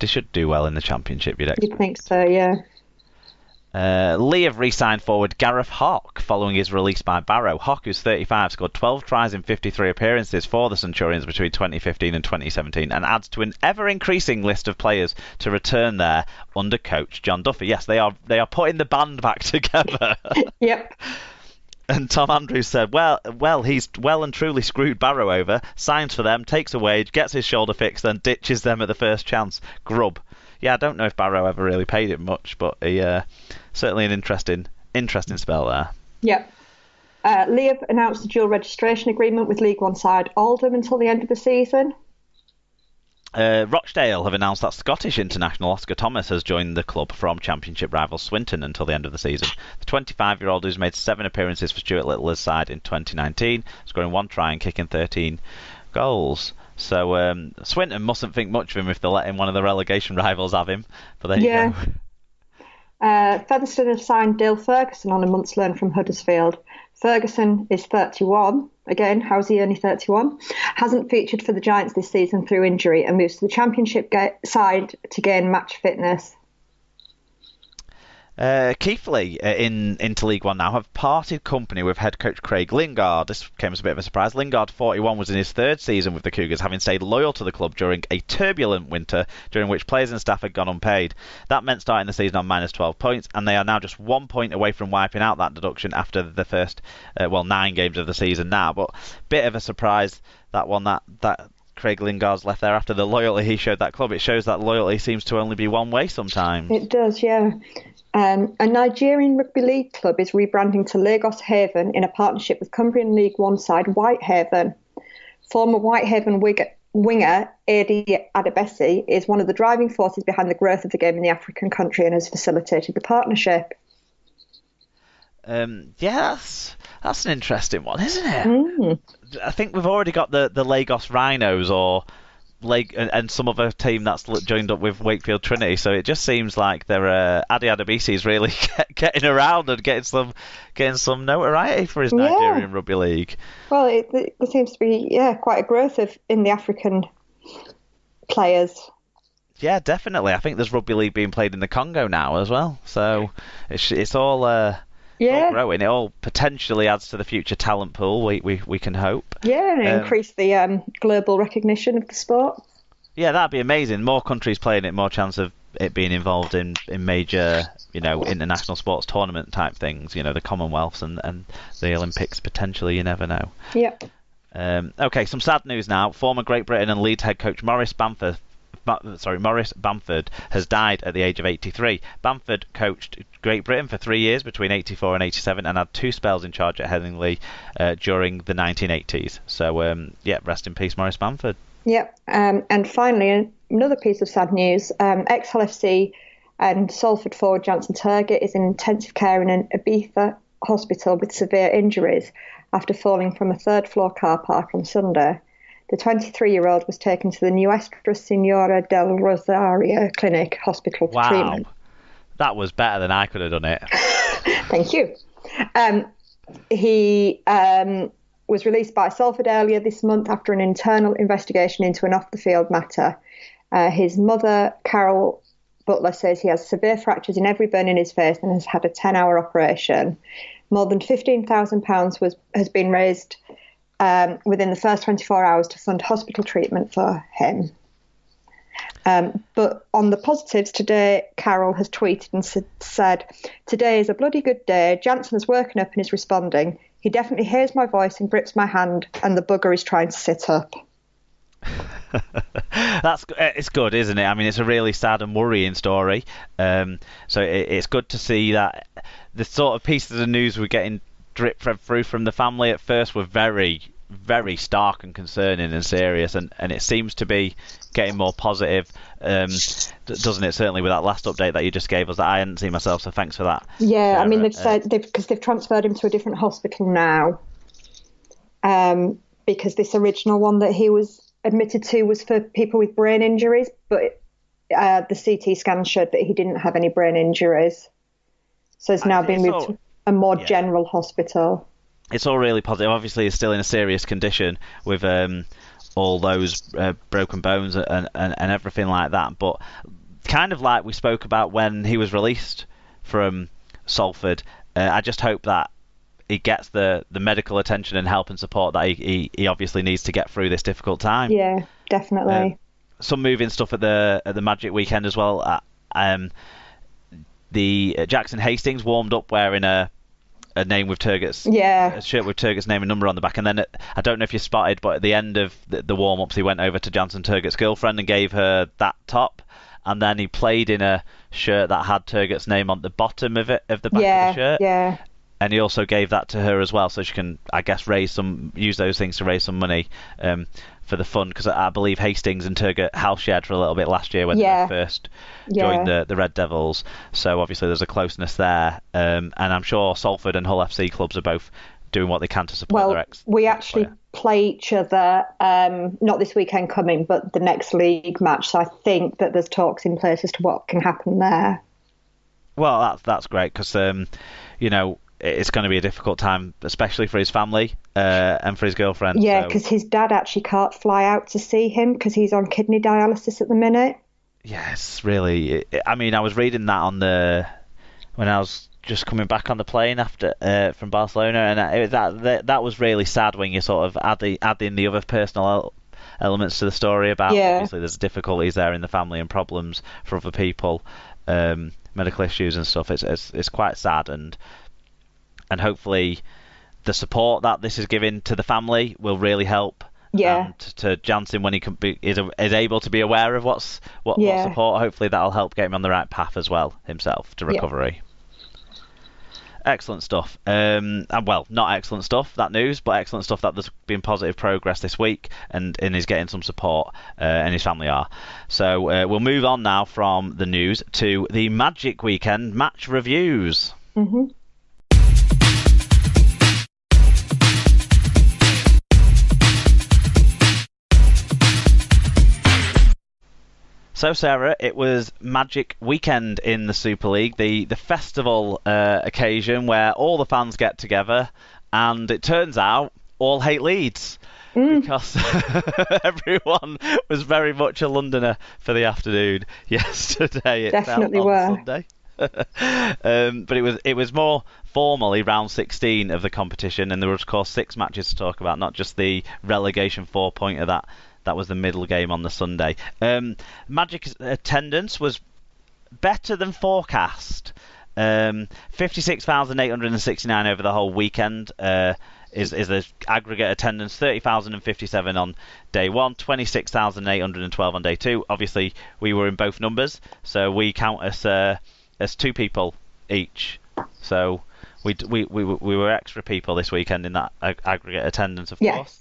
should do well in the Championship, you'd expect. You'd think so, yeah. Lee have re-signed forward Gareth Hock following his release by Barrow. Hock, who's 35, scored 12 tries in 53 appearances for the Centurions between 2015 and 2017 and adds to an ever-increasing list of players to return there under coach John Duffy. Yes, they are putting the band back together. Yep. And Tom Andrews said, well, he's well and truly screwed Barrow over, signs for them, takes a wage, gets his shoulder fixed, then ditches them at the first chance. Grub. Yeah, I don't know if Barrow ever really paid him much, but he certainly an interesting spell there. Yep. Lee have announced a dual registration agreement with League One side Oldham until the end of the season. Rochdale have announced that Scottish international Oscar Thomas has joined the club from Championship rival Swinton until the end of the season. The 25-year-old who's made 7 appearances for Stuart Littler's side in 2019, scoring 1 try and kicking 13 goals. So Swinton mustn't think much of him if they're letting one of the relegation rivals have him. But there you go. Featherstone have signed Dale Ferguson on a month's loan from Huddersfield. Ferguson is 31. Again, how's he only 31? Hasn't featured for the Giants this season through injury and moves to the Championship side to gain match fitness. Keighley into League One now have parted company with head coach Craig Lingard. This came as a bit of a surprise. Lingard, 41, was in his 3rd season with the Cougars, having stayed loyal to the club during a turbulent winter during which players and staff had gone unpaid. That meant starting the season on minus 12 points, and they are now just 1 point away from wiping out that deduction after the first 9 games of the season now. But bit of a surprise that one that Craig Lingard's left there after the loyalty he showed that club. It shows that loyalty seems to only be one way sometimes. It does, yeah. A Nigerian rugby league club is rebranding to Lagos Haven in a partnership with Cumbrian League One side Whitehaven. Former Whitehaven winger Adi Adebesi is one of the driving forces behind the growth of the game in the African country and has facilitated the partnership. That's an interesting one, isn't it? I think we've already got the Lagos Rhinos and some other team that's joined up with Wakefield Trinity, so it just seems like they're Adi Adebisi is really getting around and getting some notoriety for his Nigerian rugby league. Well, there seems to be quite a growth in the African players. Yeah, definitely. I think there's rugby league being played in the Congo now as well, so it's all. All growing. It all potentially adds to the future talent pool. We can hope. Yeah, and increase the global recognition of the sport. Yeah, that'd be amazing. More countries playing it, more chance of it being involved in major, international sports tournament type things. The Commonwealths and the Olympics potentially. You never know. Yeah. Okay, some sad news now. Former Great Britain and Leeds head coach Maurice Bamford has died at the age of 83. Bamford coached Great Britain for 3 years between 84 and 87 and had 2 spells in charge at Headingley during the 1980s. So, rest in peace, Maurice Bamford. Yep. And finally, another piece of sad news. Ex-Hull FC and Salford forward Jansen Turgett is in intensive care in an Ibiza hospital with severe injuries after falling from a 3rd-floor car park on Sunday. The 23-year-old was taken to the Nuestra Senora del Rosario Clinic Hospital for treatment. Wow, that was better than I could have done it. Thank you. He was released by Salford earlier this month after an internal investigation into an off-the-field matter. His mother, Carol Butler, says he has severe fractures in every bone in his face and has had a 10-hour operation. More than £15,000 has been raised within the first 24 hours to fund hospital treatment for him. But on the positives, today, Carol has tweeted and said, "Today is a bloody good day. Jansen has woken up and is responding. He definitely hears my voice and grips my hand, and the bugger is trying to sit up." It's good, isn't it? I mean, it's a really sad and worrying story. So it's good to see that the sort of pieces of news we're getting drip through from the family at first were very, very stark and concerning and serious, and it seems to be getting more positive, doesn't it? Certainly with that last update that you just gave us that I hadn't seen myself, so thanks for that. Yeah, Sarah. I mean, they've said because they've transferred him to a different hospital now, because this original one that he was admitted to was for people with brain injuries, but the CT scan showed that he didn't have any brain injuries, so he's now been moved to a more general hospital. It's all really positive. Obviously, he's still in a serious condition with all those broken bones and everything like that. But kind of like we spoke about when he was released from Salford, I just hope that he gets the medical attention and help and support that he obviously needs to get through this difficult time. Yeah, definitely. Some moving stuff at the Magic weekend as well. The Jackson Hastings warmed up wearing a name with Turgot's, a shirt with Turgot's name and number on the back, and then I don't know if you spotted, but at the end of the warm-ups he went over to Jansen Turgot's girlfriend and gave her that top, and then he played in a shirt that had Turgot's name on the bottom of the back of the shirt. Yeah. And he also gave that to her as well, so she can, I guess, use those things to raise some money for the fund, because I believe Hastings and Turgot house shared for a little bit last year when they first joined the Red Devils. So obviously there's a closeness there, and I'm sure Salford and Hull FC clubs are both doing what they can to support their ex. We actually play each other, not this weekend coming, but the next league match. So I think that there's talks in place as to what can happen there. Well, that's great, because it's going to be a difficult time, especially for his family and for his girlfriend. Yeah, because his dad actually can't fly out to see him because he's on kidney dialysis at the minute. Yes, really. I mean, I was reading that when I was just coming back on the plane after from Barcelona, and that was really sad when you sort of add in the other personal elements to the story about obviously there's difficulties there in the family and problems for other people, medical issues and stuff. It's quite sad, and hopefully the support that this is giving to the family will really help. And to Jansen when he is able to be aware of what support. Hopefully that'll help get him on the right path as well himself to recovery. Excellent stuff. Well, not excellent stuff, that news, but excellent stuff that there's been positive progress this week and he's getting some support, and his family are. So we'll move on now from the news to the Magic weekend match reviews. Mm-hmm. So, Sarah, it was Magic weekend in the Super League, the festival occasion where all the fans get together, and it turns out all hate Leeds because everyone was very much a Londoner for the afternoon yesterday. It definitely felt were. On Sunday. But it was more formally round 16 of the competition, and there was, of course, 6 matches to talk about, not just the relegation 4-pointer that was the middle game on the Sunday. Magic's attendance was better than forecast. 56,869 over the whole weekend is the aggregate attendance. 30,057 on day 1, 26,812 on day 2. Obviously, we were in both numbers, so we count as 2 people each. So we were extra people this weekend in that aggregate attendance, of course.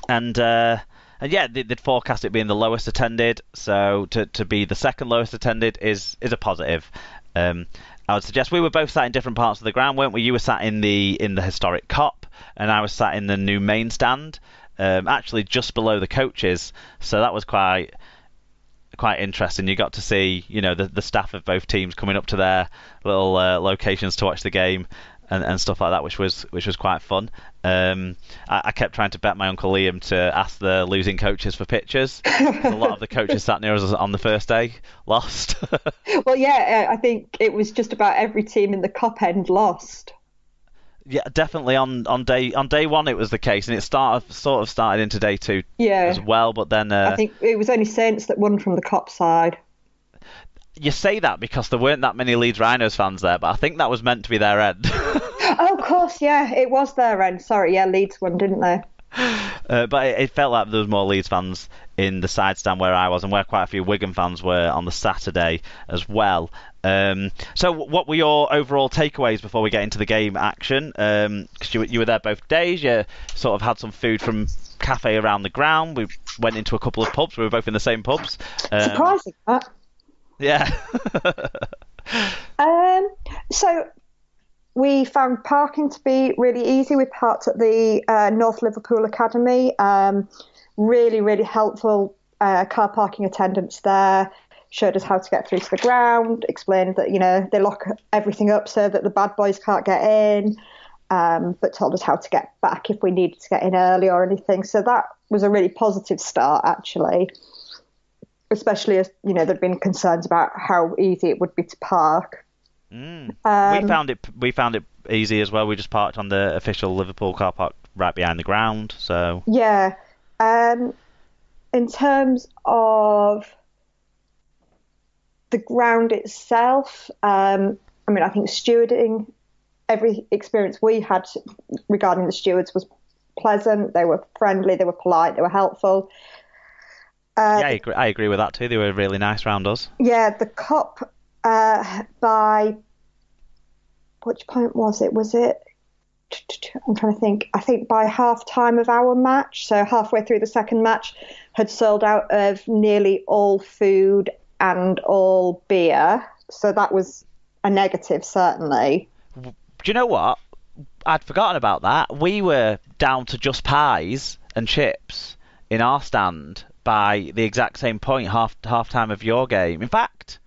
And yeah, they'd forecast it being the lowest attended, so to be the second lowest attended is a positive. I would suggest we were both sat in different parts of the ground, weren't we? You were sat in the historic Cop, and I was sat in the new main stand, actually just below the coaches. So that was quite interesting. You got to see, the staff of both teams coming up to their little locations to watch the game. And stuff like that, which was quite fun. I kept trying to bet my Uncle Liam to ask the losing coaches for pictures. A lot of the coaches sat near us on the first day lost. Well, yeah, I think it was just about every team in the Cop end lost. Yeah, definitely on day 1 it was the case, and it sort of started into day 2 as well. But then I think it was only Saints that won from the Cop side. You say that because there weren't that many Leeds Rhinos fans there, but I think that was meant to be their end. Oh, of course, yeah, it was their end. Sorry, yeah, Leeds won, didn't they? But it felt like there was more Leeds fans in the side stand where I was, and where quite a few Wigan fans were on the Saturday as well. So what were your overall takeaways before we get into the game action? Because you were there both days, you sort of had some food from cafe around the ground. We went into a couple of pubs. We were both in the same pubs. Surprising, that. Yeah. So we found parking to be really easy. We parked at the North Liverpool Academy. Really, really helpful car parking attendants there. Showed us how to get through to the ground. Explained that they lock everything up so that the bad boys can't get in. but told us how to get back if we needed to get in early or anything. So that was a really positive start, actually, especially as, there'd been concerns about how easy it would be to park. We found it easy as well. We just parked on the official Liverpool car park right behind the ground. So yeah, in terms of the ground itself, I think stewarding, every experience we had regarding the stewards was pleasant. They were friendly, they were polite, they were helpful. I agree with that too. They were really nice round us. Yeah, the Cup, by which point was it? I'm trying to think. I think by half time of our match, so halfway through the second match, had sold out of nearly all food and all beer. So that was a negative, certainly. Do you know what? I'd forgotten about that. We were down to just pies and chips in our stand by the exact same point, half time of your game. In fact,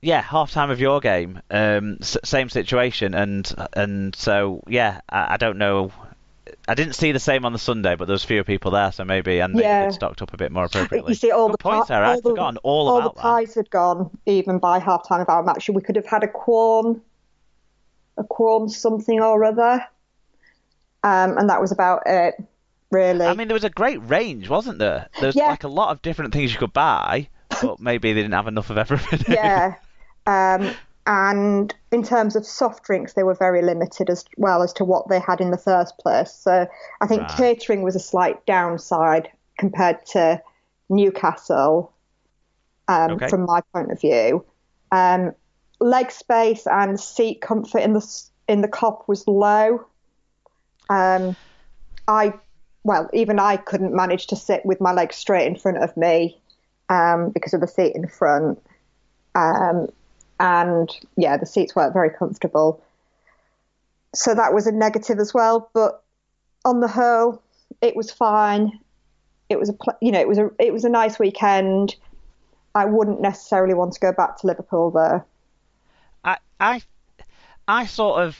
yeah, half time of your game, same situation, and so yeah, I don't know. I didn't see the same on the Sunday, but there was fewer people there, so maybe they'd stocked up a bit more appropriately. You see, all Good the point, Sarah. I'd forgotten all about the pies had gone even by half time of our match. We could have had a quorn something or other, and that was about it, really. I mean, there was a great range, wasn't there? There's like a lot of different things you could buy, but maybe they didn't have enough of everything. Yeah. And in terms of soft drinks, they were very limited as well as to what they had in the first place. So I think catering was a slight downside compared to Newcastle, from my point of view. Leg space and seat comfort in the Kop was low. Even I couldn't manage to sit with my legs straight in front of me because of the seat in front. And yeah, the seats weren't very comfortable. So that was a negative as well. But on the whole, it was fine. It was it was a nice weekend. I wouldn't necessarily want to go back to Liverpool though. I sort of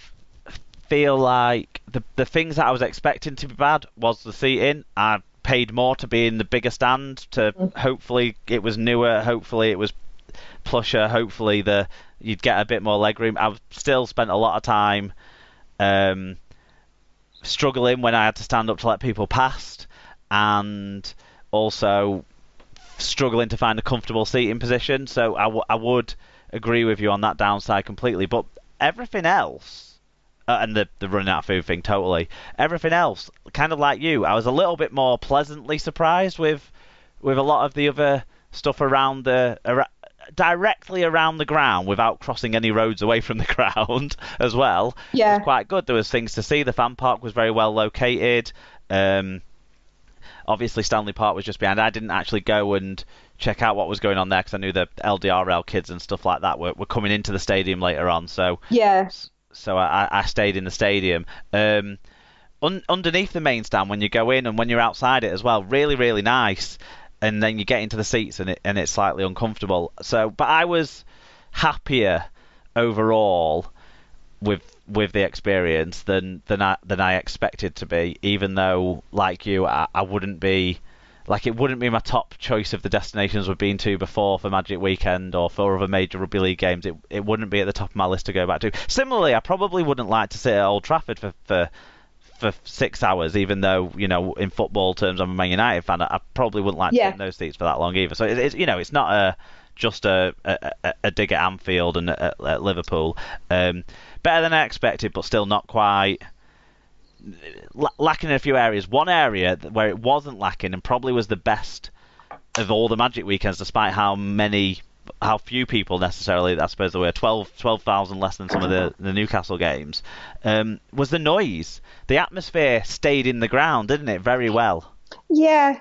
feel like the things that I was expecting to be bad was the seating. I paid more to be in the bigger stand. Hopefully it was newer. Hopefully it was plusher. Hopefully you'd get a bit more legroom. I've still spent a lot of time struggling when I had to stand up to let people past, and also struggling to find a comfortable seating position. So I would agree with you on that downside completely. But everything else, and the running out of food thing, totally. Everything else, kind of like you, I was a little bit more pleasantly surprised with a lot of the other stuff around directly around the ground without crossing any roads away from the ground as well. Yeah. It was quite good. There was things to see. The fan park was very well located. Obviously Stanley Park was just behind. I didn't actually go and check out what was going on there because I knew the LDRL kids and stuff like that were coming into the stadium later on. So yeah. So I stayed in the stadium. Underneath the main stand when you go in and when you're outside it as well, really, really nice. And then you get into the seats and it's slightly uncomfortable. So, but I was happier overall with the experience than I expected to be. Even though, like you, I wouldn't be it wouldn't be my top choice of the destinations we've been to before for Magic Weekend or for other major rugby league games. It wouldn't be at the top of my list to go back to. Similarly, I probably wouldn't like to sit at Old Trafford for 6 hours, even though, in football terms I'm a Man United fan. I probably wouldn't like to sit in those seats for that long either. So it's not just a dig at Anfield and at Liverpool. Better than I expected, but still not quite. Lacking in a few areas. One area where it wasn't lacking and probably was the best of all the Magic Weekends, despite how few people necessarily, I suppose there were 12,000 less than some of the Newcastle games, was the noise. The atmosphere stayed in the ground, didn't it, very well? Yeah.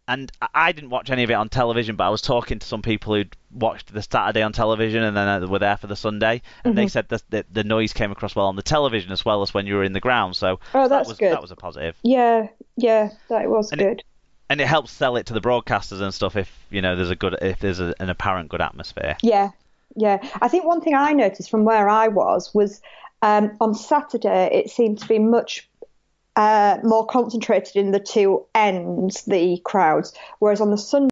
And I didn't watch any of it on television, but I was talking to some people who'd watched the Saturday on television and then were there for the Sunday, and they said that the noise came across well on the television as well as when you were in the ground. So that's good. That was a positive. Yeah, that was good. And it helps sell it to the broadcasters and stuff if there's an apparent good atmosphere. Yeah. I think one thing I noticed from where I was On Saturday, it seemed to be much more concentrated in the two ends, the crowds, whereas on the Sunday